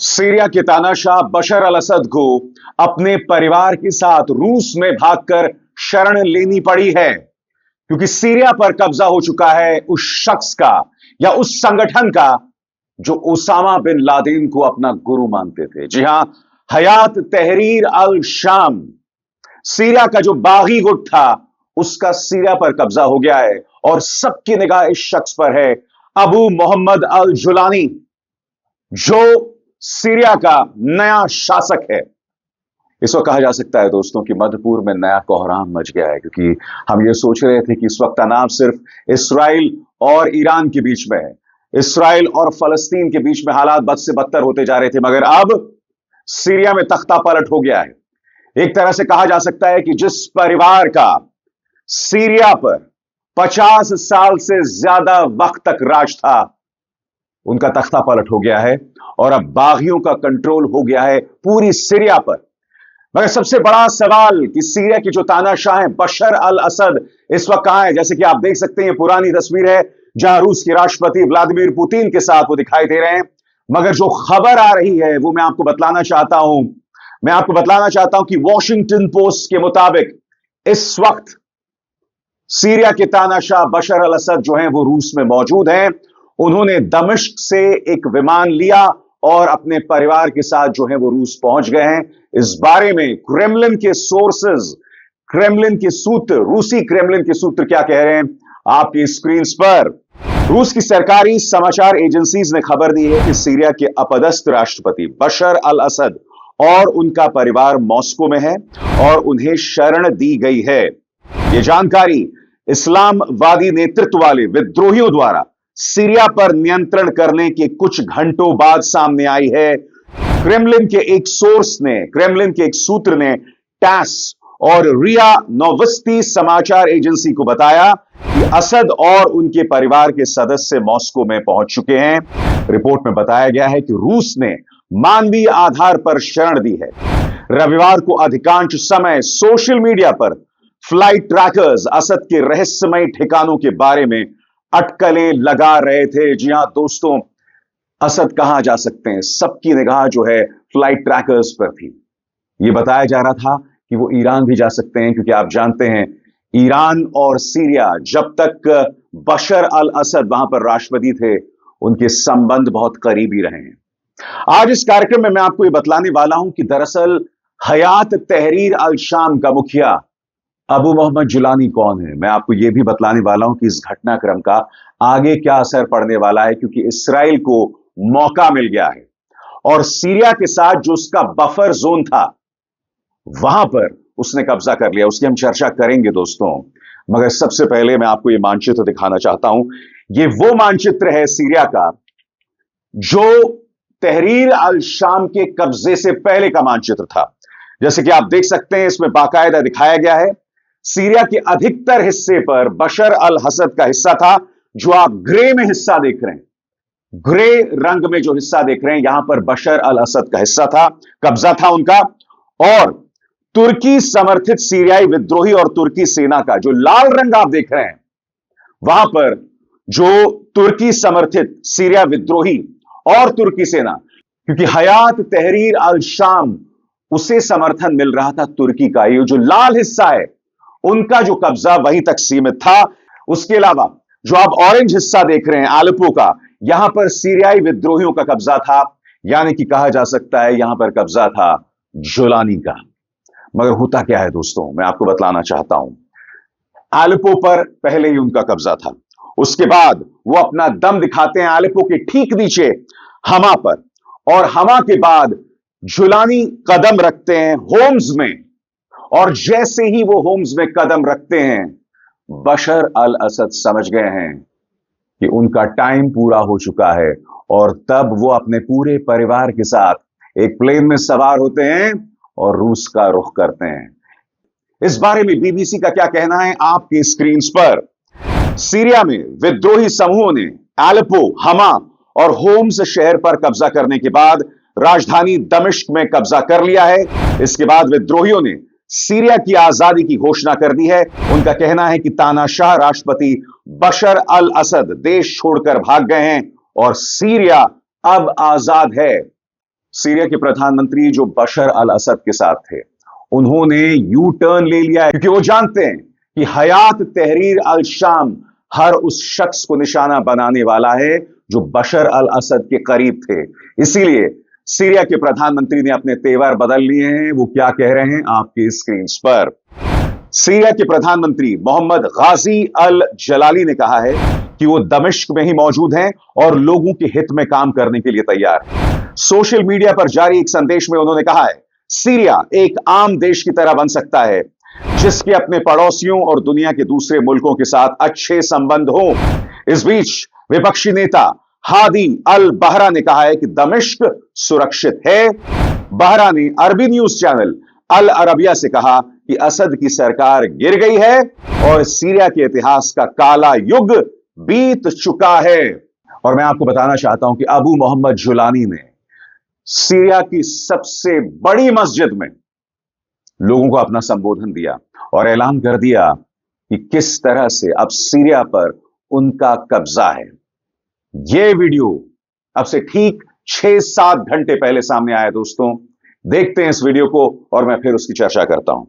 Syria के तानाशाह बशर अल असद को अपने परिवार के साथ रूस में भागकर शरण लेनी पड़ी है, क्योंकि सीरिया पर कब्जा हो चुका है उस शख्स का या उस संगठन का जो ओसामा बिन लादेन को अपना गुरु मानते थे। जी हां, हयात तहरीर अल शाम, सीरिया का जो बागी गुट था, उसका सीरिया पर कब्जा हो गया है और सबकी निगाह इस शख्स पर है, अबू मोहम्मद अल जुलानी, जो सीरिया का नया शासक है। इस वक्त कहा जा सकता है दोस्तों कि मध्यपूर्व में नया कोहराम मच गया है, क्योंकि हम ये सोच रहे थे कि इस वक्त तनाव सिर्फ इसराइल और ईरान के बीच में है, इसराइल और फलस्तीन के बीच में हालात बद से बदतर होते जा रहे थे, मगर अब सीरिया में तख्ता पलट हो गया है। एक तरह से कहा जा सकता है कि जिस परिवार का सीरिया पर 50 साल से ज्यादा वक्त तक राज था, उनका तख्ता पलट हो गया है और अब बागियों का कंट्रोल हो गया है पूरी सीरिया पर। मगर सबसे बड़ा सवाल कि सीरिया की जो तानाशाह है बशर अल असद इस वक्त कहां है। जैसे कि आप देख सकते हैं, ये पुरानी तस्वीर है जहां रूस के राष्ट्रपति व्लादिमीर पुतिन के साथ वो दिखाई दे रहे हैं। मगर जो खबर आ रही है वो मैं आपको बतलाना चाहता हूं कि वॉशिंगटन पोस्ट के मुताबिक इस वक्त सीरिया के तानाशाह बशर अल असद जो हैं वो रूस में मौजूद हैं। उन्होंने दमिश्क से एक विमान लिया और अपने परिवार के साथ जो है वो रूस पहुंच गए हैं। इस बारे में क्रेमलिन के सोर्सेज, क्रेमलिन के सूत्र, रूसी क्रेमलिन के सूत्र क्या कह रहे हैं आपकी स्क्रीन पर। रूस की सरकारी समाचार एजेंसीज ने खबर दी है कि सीरिया के अपदस्थ राष्ट्रपति बशर अल असद और उनका परिवार मॉस्को में है और उन्हें शरण दी गई है। यह जानकारी इस्लामवादी नेतृत्व वाले विद्रोहियों द्वारा सीरिया पर नियंत्रण करने के कुछ घंटों बाद सामने आई है। क्रेमलिन के एक सूत्र ने टैस और रिया नोवस्ती समाचार एजेंसी को बताया कि असद और उनके परिवार के सदस्य मॉस्को में पहुंच चुके हैं। रिपोर्ट में बताया गया है कि रूस ने मानवीय आधार पर शरण दी है। रविवार को अधिकांश समय सोशल मीडिया पर फ्लाइट ट्रैकर्स असद के रहस्यमय ठिकानों के बारे में अटकलें लगा रहे थे। जी हां दोस्तों, असद कहां जा सकते हैं, सबकी निगाह जो है फ्लाइट ट्रैकर्स पर थी। यह बताया जा रहा था कि वो ईरान भी जा सकते हैं, क्योंकि आप जानते हैं ईरान और सीरिया, जब तक बशर अल असद वहां पर राष्ट्रपति थे, उनके संबंध बहुत करीबी रहे हैं। आज इस कार्यक्रम में मैं आपको यह बतलाने वाला हूं कि दरअसल हयात तहरीर अल शाम का मुखिया अबू मोहम्मद जुलानी कौन है। मैं आपको यह भी बतलाने वाला हूं कि इस घटनाक्रम का आगे क्या असर पड़ने वाला है, क्योंकि इसराइल को मौका मिल गया है और सीरिया के साथ जो उसका बफर जोन था वहां पर उसने कब्जा कर लिया। उसकी हम चर्चा करेंगे दोस्तों, मगर सबसे पहले मैं आपको यह मानचित्र दिखाना चाहता हूं। यह वो मानचित्र है सीरिया का जो तहरीर अल शाम के कब्जे से पहले का मानचित्र था। जैसे कि आप देख सकते हैं, इसमें बाकायदा दिखाया गया है सीरिया के अधिकतर हिस्से पर बशर अल असद का हिस्सा था। जो आप ग्रे में हिस्सा देख रहे हैं, ग्रे रंग में जो हिस्सा देख रहे हैं, यहां पर बशर अल असद का हिस्सा था, कब्जा था उनका। और तुर्की समर्थित सीरियाई विद्रोही और तुर्की सेना का जो लाल रंग आप देख रहे हैं, वहां पर जो तुर्की समर्थित सीरिया विद्रोही और तुर्की सेना, क्योंकि हयात तहरीर अल शाम उसे समर्थन मिल रहा था तुर्की का, ये जो लाल हिस्सा है उनका जो कब्जा वहीं तक सीमित था। उसके अलावा जो आप ऑरेंज हिस्सा देख रहे हैं आलेपो का, यहां पर सीरियाई विद्रोहियों का कब्जा था, यानी कि कहा जा सकता है यहां पर कब्जा था जुलानी का। मगर होता क्या है दोस्तों, मैं आपको बतलाना चाहता हूं। आलेपो पर पहले ही उनका कब्जा था, उसके बाद वो अपना दम दिखाते हैं आलेपो के ठीक नीचे हमा पर, और हमा के बाद जुलानी कदम रखते हैं होम्स में, और जैसे ही वो होम्स में कदम रखते हैं, बशर अल असद समझ गए हैं कि उनका टाइम पूरा हो चुका है, और तब वो अपने पूरे परिवार के साथ एक प्लेन में सवार होते हैं और रूस का रुख करते हैं। इस बारे में बीबीसी का क्या कहना है आपकी स्क्रीन पर। सीरिया में विद्रोही समूहों ने एलेपो, हमा और होम्स शहर पर कब्जा करने के बाद राजधानी दमिश्क में कब्जा कर लिया है। इसके बाद विद्रोहियों ने सीरिया की आजादी की घोषणा कर दी है। उनका कहना है कि तानाशाह राष्ट्रपति बशर अल असद देश छोड़कर भाग गए हैं और सीरिया अब आजाद है। सीरिया के प्रधानमंत्री जो बशर अल असद के साथ थे, उन्होंने यू टर्न ले लिया है, क्योंकि वो जानते हैं कि हयात तहरीर अल शाम हर उस शख्स को निशाना बनाने वाला है जो बशर अल असद के करीब थे। इसीलिए सीरिया के प्रधानमंत्री ने अपने तेवर बदल लिए हैं। वो क्या कह रहे हैं आपकी स्क्रीन पर। सीरिया के प्रधानमंत्री मोहम्मद गाजी अल जलाली ने कहा है कि वो दमिश्क में ही मौजूद हैं और लोगों के हित में काम करने के लिए तैयार हैं। सोशल मीडिया पर जारी एक संदेश में उन्होंने कहा है, सीरिया एक आम देश की तरह बन सकता है जिसके अपने पड़ोसियों और दुनिया के दूसरे मुल्कों के साथ अच्छे संबंध हो। इस बीच विपक्षी नेता हादी अल बहरा ने कहा है कि दमिश्क सुरक्षित है। बहरा ने अरबी न्यूज चैनल अल अरबिया से कहा कि असद की सरकार गिर गई है और सीरिया के इतिहास का काला युग बीत चुका है। और मैं आपको बताना चाहता हूं कि अबू मोहम्मद जुलानी ने सीरिया की सबसे बड़ी मस्जिद में लोगों को अपना संबोधन दिया और ऐलान कर दिया कि किस तरह से अब सीरिया पर उनका कब्जा है। यह वीडियो अब से ठीक 6-7 घंटे पहले सामने आया। दोस्तों, देखते हैं इस वीडियो को और मैं फिर उसकी चर्चा करता हूं।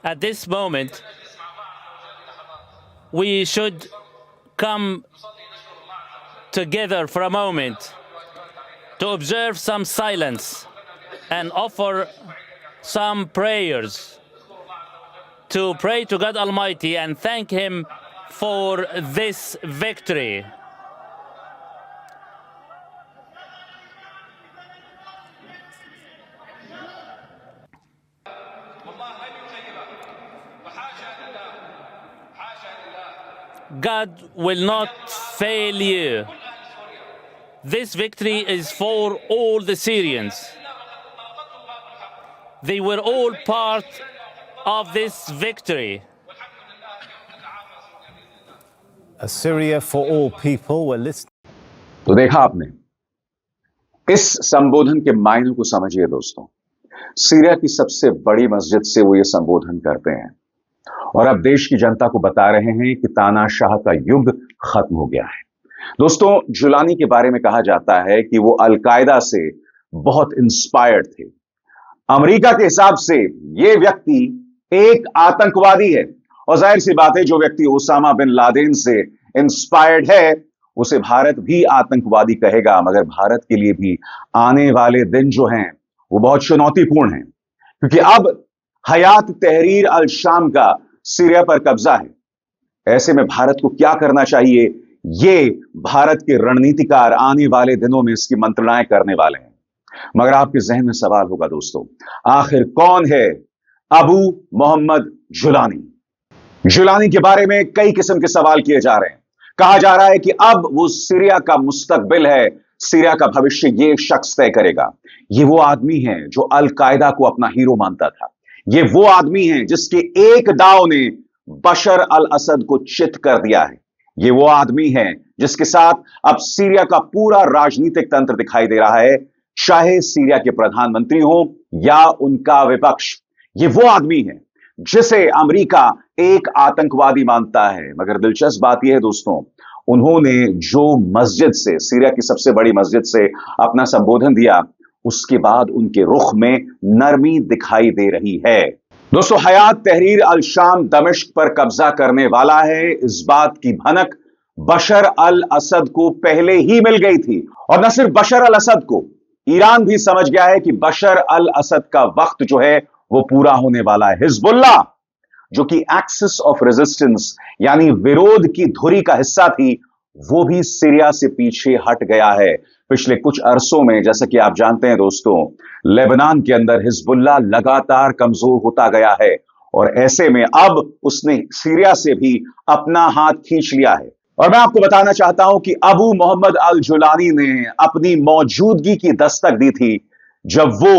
At this moment, we should come together for a moment to observe some silence and offer some prayers to pray to God Almighty and thank Him for this victory. God will not fail you. This victory is for all the Syrians. They were all part of this victory. A Syria for all people were listening. तो देखा आपने, इस संबोधन के मायने को समझिए दोस्तों। सीरिया की सबसे बड़ी मस्जिद से वो ये संबोधन करते हैं और अब देश की जनता को बता रहे हैं कि तानाशाह का युग खत्म हो गया है। दोस्तों, जुलानी के बारे में कहा जाता है कि वो अलकायदा से बहुत इंस्पायर्ड थे। अमेरिका के हिसाब से ये व्यक्ति एक आतंकवादी है और जाहिर सी बात है, जो व्यक्ति ओसामा बिन लादेन से इंस्पायर्ड है उसे भारत भी आतंकवादी कहेगा। मगर भारत के लिए भी आने वाले दिन जो हैं वो बहुत चुनौतीपूर्ण हैं, क्योंकि अब हयात तहरीर अल शाम का सीरिया पर कब्जा है। ऐसे में भारत को क्या करना चाहिए, ये भारत के रणनीतिकार आने वाले दिनों में इसकी मंत्रणाएं करने वाले हैं। मगर आपके जहन में सवाल होगा दोस्तों, आखिर कौन है अबू मोहम्मद जुलानी? जुलानी के बारे में कई किस्म के सवाल किए जा रहे हैं। कहा जा रहा है कि अब वो सीरिया का मुस्तकबिल है, सीरिया का भविष्य ये शख्स तय करेगा। ये वो आदमी है जो अल कायदा को अपना हीरो मानता था। ये वो आदमी है जिसके एक दाव ने बशर अल असद को चित कर दिया है। ये वो आदमी है जिसके साथ अब सीरिया का पूरा राजनीतिक तंत्र दिखाई दे रहा है, चाहे सीरिया के प्रधानमंत्री हो या उनका विपक्ष। ये वो आदमी है जिसे अमेरिका एक आतंकवादी मानता है। मगर दिलचस्प बात यह है दोस्तों, उन्होंने जो मस्जिद से, सीरिया की सबसे बड़ी मस्जिद से अपना संबोधन दिया, उसके बाद उनके रुख में नरमी दिखाई दे रही है। दोस्तों, हयात तहरीर अल शाम दमिश्क पर कब्जा करने वाला है, इस बात की भनक बशर अल असद को पहले ही मिल गई थी। और न सिर्फ बशर अल असद को, ईरान भी समझ गया है कि बशर अल असद का वक्त जो है वो पूरा होने वाला है। हिजबुल्लाह, जो कि एक्सिस ऑफ रेजिस्टेंस यानी विरोध की धुरी का हिस्सा थी, वो भी सीरिया से पीछे हट गया है। पिछले कुछ अरसों में, जैसा कि आप जानते हैं दोस्तों, लेबनान के अंदर हिजबुल्लाह लगातार कमजोर होता गया है और ऐसे में अब उसने सीरिया से भी अपना हाथ खींच लिया है। और मैं आपको बताना चाहता हूं कि अबू मोहम्मद अल जुलानी ने अपनी मौजूदगी की दस्तक दी थी जब वो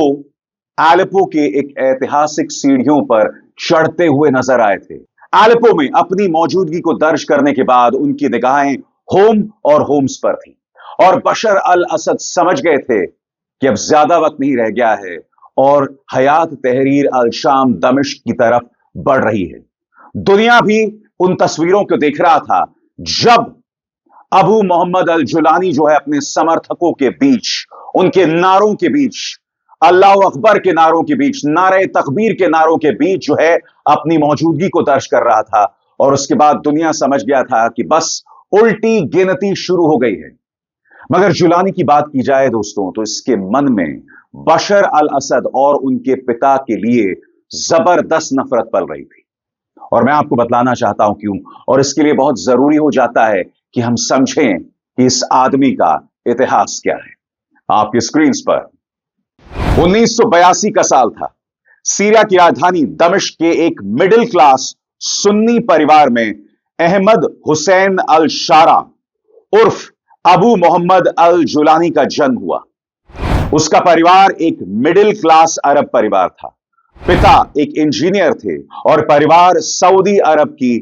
एलेपो के एक ऐतिहासिक सीढ़ियों पर चढ़ते हुए नजर आए थे। एलेपो में अपनी मौजूदगी को दर्ज करने के बाद उनकी निगाहें होम और होम्स पर थी और बशर अल असद समझ गए थे कि अब ज्यादा वक्त नहीं रह गया है और हयात तहरीर अल शाम दमिश्क की तरफ बढ़ रही है। दुनिया भी उन तस्वीरों को देख रहा था जब अबू मोहम्मद अल जुलानी जो है अपने समर्थकों के बीच, उनके नारों के बीच, अल्लाह अकबर के नारों के बीच, नारे तकबीर के नारों के बीच जो है अपनी मौजूदगी को दर्ज कर रहा था। और उसके बाद दुनिया समझ गया था कि बस उल्टी गिनती शुरू हो गई है। मगर जुलानी की बात की जाए दोस्तों तो इसके मन में बशर अल असद और उनके पिता के लिए जबरदस्त नफरत पल रही थी। और मैं आपको बतलाना चाहता हूं क्यों, और इसके लिए बहुत जरूरी हो जाता है कि हम समझें कि इस आदमी का इतिहास क्या है। आपकी स्क्रीन पर 1982 का साल था। सीरिया की राजधानी दमिश्क के एक मिडिल क्लास सुन्नी परिवार में अहमद हुसैन अल शारा उर्फ अबू मोहम्मद अल जुलानी का जन्म हुआ। उसका परिवार एक मिडिल क्लास अरब परिवार था। पिता एक इंजीनियर थे और परिवार सऊदी अरब की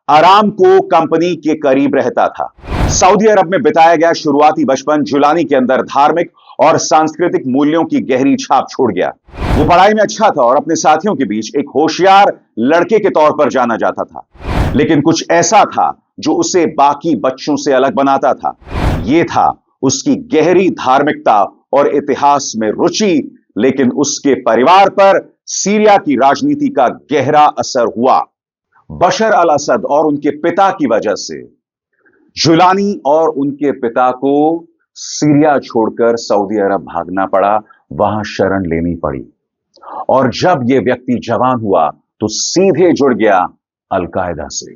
अरामको कंपनी के करीब रहता था। सऊदी अरब में बिताया गया शुरुआती बचपन जुलानी के अंदर धार्मिक और सांस्कृतिक मूल्यों की गहरी छाप छोड़ गया। वो पढ़ाई में अच्छा था और अपने साथियों के बीच एक होशियार लड़के के तौर पर जाना जाता था। लेकिन कुछ ऐसा था जो उसे बाकी बच्चों से अलग बनाता था। यह था उसकी गहरी धार्मिकता और इतिहास में रुचि। लेकिन उसके परिवार पर सीरिया की राजनीति का गहरा असर हुआ। बशर अल असद और उनके पिता की वजह से जुलानी और उनके पिता को सीरिया छोड़कर सऊदी अरब भागना पड़ा, वहां शरण लेनी पड़ी। और जब यह व्यक्ति जवान हुआ तो सीधे जुड़ गया अलकायदा से।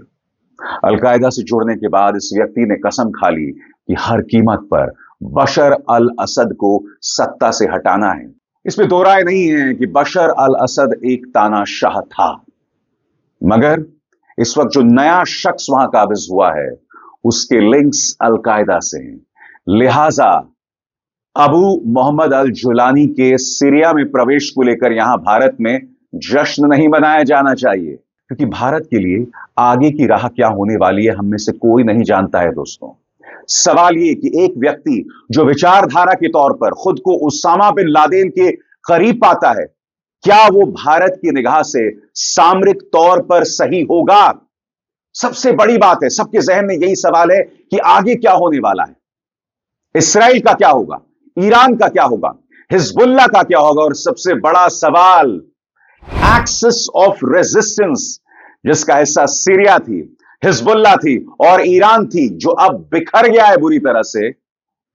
अलकायदा से जुड़ने के बाद इस व्यक्ति ने कसम खा ली कि हर कीमत पर बशर अल असद को सत्ता से हटाना है। इसमें दो राय नहीं है कि बशर अल असद एक तानाशाह था, मगर इस वक्त जो नया शख्स वहां काबिज हुआ है उसके लिंक्स अलकायदा से हैं। लिहाजा अबू मोहम्मद अल जुलानी के सीरिया में प्रवेश को लेकर यहां भारत में जश्न नहीं मनाया जाना चाहिए, क्योंकि भारत के लिए आगे की राह क्या होने वाली है हम में से कोई नहीं जानता है दोस्तों। सवाल यह कि एक व्यक्ति जो विचारधारा के तौर पर खुद को उसामा बिन लादेन के करीब पाता है, क्या वो भारत की निगाह से सामरिक तौर पर सही होगा? सबसे बड़ी बात है, सबके जहन में यही सवाल है कि आगे क्या होने वाला है। इसराइल का क्या होगा, ईरान का क्या होगा, हिजबुल्लाह का क्या होगा, और सबसे बड़ा सवाल एक्सिस ऑफ रेजिस्टेंस जिसका हिस्सा सीरिया थी, हिजबुल्लाह थी और ईरान थी, जो अब बिखर गया है बुरी तरह से,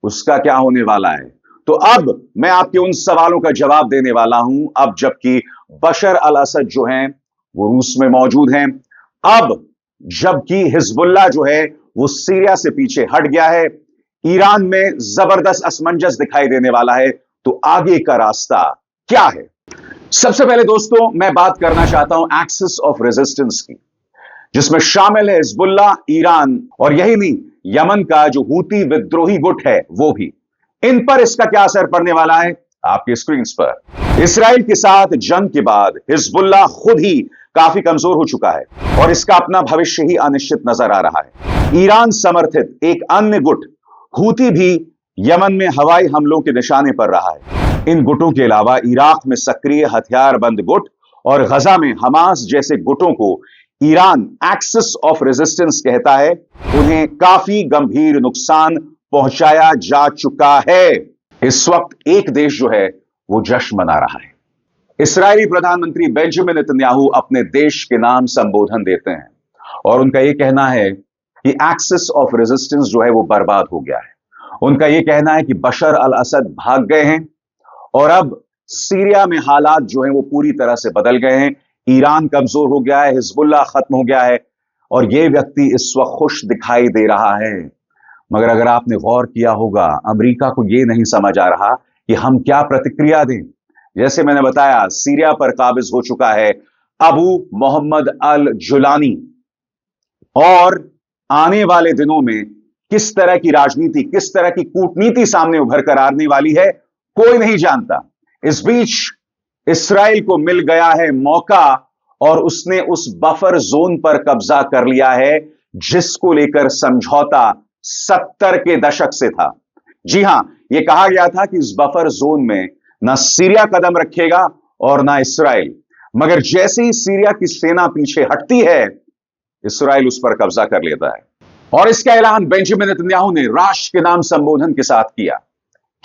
उसका क्या होने वाला है। तो अब मैं आपके उन सवालों का जवाब देने वाला हूं, अब जबकि बशर अल असद जो हैं वो रूस में मौजूद हैं, अब जबकि हिजबुल्लाह जो है वो सीरिया से पीछे हट गया है, ईरान में जबरदस्त असमंजस दिखाई देने वाला है, तो आगे का रास्ता क्या है। सबसे पहले दोस्तों मैं बात करना चाहता हूं एक्सिस ऑफ रेजिस्टेंस की, जिसमें शामिल है हिजबुल्लाह, ईरान और यही नहीं यमन का जो हूती विद्रोही गुट है वो भी। इन पर इसका क्या असर पड़ने वाला है आपकी स्क्रीन पर। इसराइल के साथ जंग के बाद हिजबुल्लाह खुद ही काफी कमजोर हो चुका है और इसका अपना भविष्य ही अनिश्चित नजर आ रहा है। ईरान समर्थित एक अन्य गुट हूती भी यमन में हवाई हमलों के निशाने पर रहा है। इन गुटों के अलावा इराक में सक्रिय हथियारबंद गुट और गजा में हमास जैसे गुटों को ईरान एक्सिस ऑफ रेजिस्टेंस कहता है। उन्हें काफी गंभीर नुकसान पहुंचाया जा चुका है। इस वक्त एक देश जो है वो जश्न मना रहा है। इस्राएली प्रधानमंत्री बेंजामिन नेतन्याहू अपने देश के नाम संबोधन देते हैं और उनका यह कहना है कि एक्सिस ऑफ रेजिस्टेंस जो है वो बर्बाद हो गया है। उनका यह कहना है कि बशर अल असद भाग गए हैं और अब सीरिया में हालात जो हैं वो पूरी तरह से बदल गए हैं। ईरान कमजोर हो गया है, हिजबुल्लाह खत्म हो गया है और यह व्यक्ति इस वक्त खुश दिखाई दे रहा है। मगर अगर आपने गौर किया होगा, अमेरिका को यह नहीं समझ आ रहा कि हम क्या प्रतिक्रिया दें। जैसे मैंने बताया, सीरिया पर काबिज हो चुका है अबू मोहम्मद अल जुलानी और आने वाले दिनों में किस तरह की राजनीति, किस तरह की कूटनीति सामने उभर कर आने वाली है कोई नहीं जानता। इस बीच इसराइल को मिल गया है मौका और उसने उस बफर जोन पर कब्जा कर लिया है जिसको लेकर समझौता 70 के दशक से था। जी हां, यह कहा गया था कि इस बफर जोन में ना सीरिया कदम रखेगा और ना इसराइल, मगर जैसे ही सीरिया की सेना पीछे हटती है, इसराइल उस पर कब्जा कर लेता है। और इसका ऐलान बेंजामिन नेतन्याहू ने राष्ट्र के नाम संबोधन के साथ किया।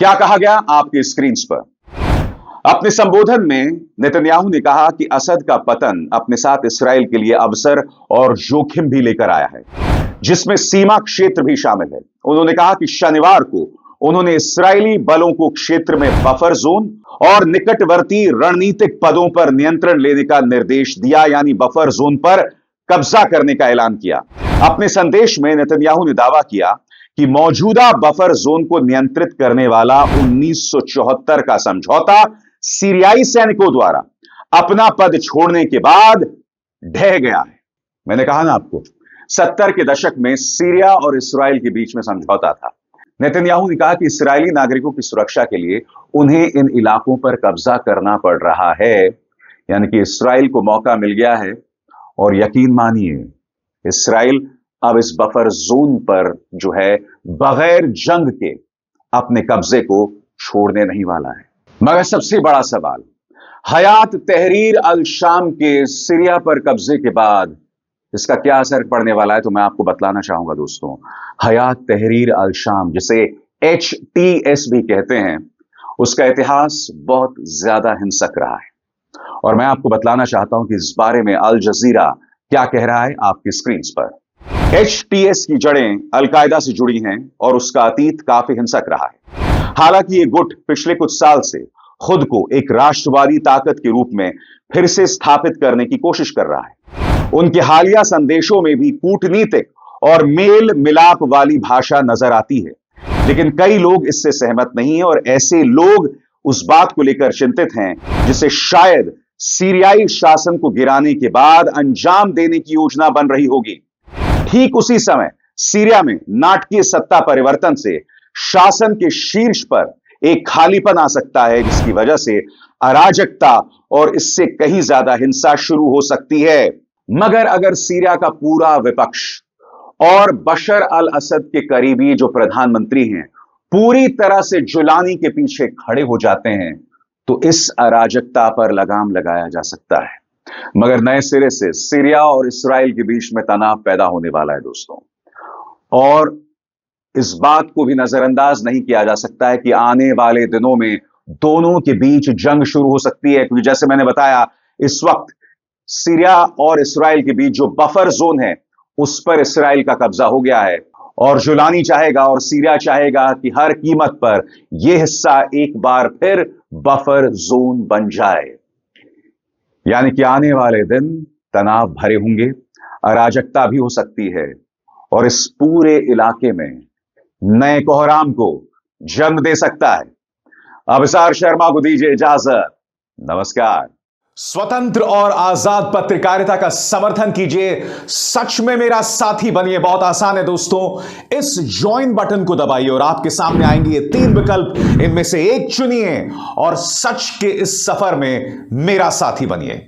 क्या कहा गया आपके स्क्रीन पर? अपने संबोधन में नेतन्याहू ने कहा कि असद का पतन अपने साथ इसराइल के लिए अवसर और जोखिम भी लेकर आया है, जिसमें सीमा क्षेत्र भी शामिल है। उन्होंने कहा कि शनिवार को उन्होंने इस्राएली बलों को क्षेत्र में बफर जोन और निकटवर्ती रणनीतिक पदों पर नियंत्रण लेने का निर्देश दिया, यानी बफर जोन पर कब्जा करने का ऐलान किया। अपने संदेश में नेतन्याहू ने दावा किया कि मौजूदा बफर जोन को नियंत्रित करने वाला 1974 का समझौता सीरियाई सैनिकों द्वारा अपना पद छोड़ने के बाद ढह गया है। मैंने कहा ना आपको, 70 के दशक में सीरिया और इसराइल के बीच में समझौता था। नेतन्याहू ने कहा कि इसराइली नागरिकों की सुरक्षा के लिए उन्हें इन इलाकों पर कब्जा करना पड़ रहा है, यानी कि इसराइल को मौका मिल गया है। और यकीन मानिए, इसराइल अब इस बफर जोन पर जो है बगैर जंग के अपने कब्जे को छोड़ने नहीं वाला है। मगर सबसे बड़ा सवाल, हयात तहरीर अल शाम के सीरिया पर कब्जे के बाद इसका क्या असर पड़ने वाला है, तो मैं आपको बतलाना चाहूंगा दोस्तों। हयात तहरीर अल शाम, जिसे HTS भी कहते हैं, उसका इतिहास बहुत ज्यादा हिंसक रहा है। और मैं आपको बतलाना चाहता हूं कि इस बारे में अल जजीरा क्या कह रहा है आपकी स्क्रीन पर। HTS की जड़ें अलकायदा से जुड़ी हैं और उसका अतीत काफी हिंसक रहा है। हालांकि यह गुट पिछले कुछ साल से खुद को एक राष्ट्रवादी ताकत के रूप में फिर से स्थापित करने की कोशिश कर रहा है। उनके हालिया संदेशों में भी कूटनीतिक और मेल मिलाप वाली भाषा नजर आती है, लेकिन कई लोग इससे सहमत नहीं हैं और ऐसे लोग उस बात को लेकर चिंतित हैं जिसे शायद सीरियाई शासन को गिराने के बाद अंजाम देने की योजना बन रही होगी। ठीक उसी समय सीरिया में नाटकीय सत्ता परिवर्तन से शासन के शीर्ष पर एक खालीपन आ सकता है, जिसकी वजह से अराजकता और इससे कहीं ज्यादा हिंसा शुरू हो सकती है। मगर अगर सीरिया का पूरा विपक्ष और बशर अल असद के करीबी जो प्रधानमंत्री हैं पूरी तरह से जुलानी के पीछे खड़े हो जाते हैं, तो इस अराजकता पर लगाम लगाया जा सकता है। मगर नए सिरे से सीरिया और इसराइल के बीच में तनाव पैदा होने वाला है दोस्तों, और इस बात को भी नजरअंदाज नहीं किया जा सकता है कि आने वाले दिनों में दोनों के बीच जंग शुरू हो सकती है। क्योंकि जैसे मैंने बताया, इस वक्त सीरिया और इसराइल के बीच जो बफर जोन है उस पर इसराइल का कब्जा हो गया है, और जुलानी चाहेगा और सीरिया चाहेगा कि हर कीमत पर यह हिस्सा एक बार फिर बफर जोन बन जाए। यानी कि आने वाले दिन तनाव भरे होंगे, अराजकता भी हो सकती है, और इस पूरे इलाके में नए कोहराम को जन्म दे सकता है। अभिसार शर्मा को दीजिए इजाजत। नमस्कार। स्वतंत्र और आजाद पत्रकारिता का समर्थन कीजिए, सच में मेरा साथी बनिए। बहुत आसान है दोस्तों, इस ज्वाइन बटन को दबाइए और आपके सामने आएंगे ये 3 विकल्प, इनमें से एक चुनिए और सच के इस सफर में मेरा साथी बनिए।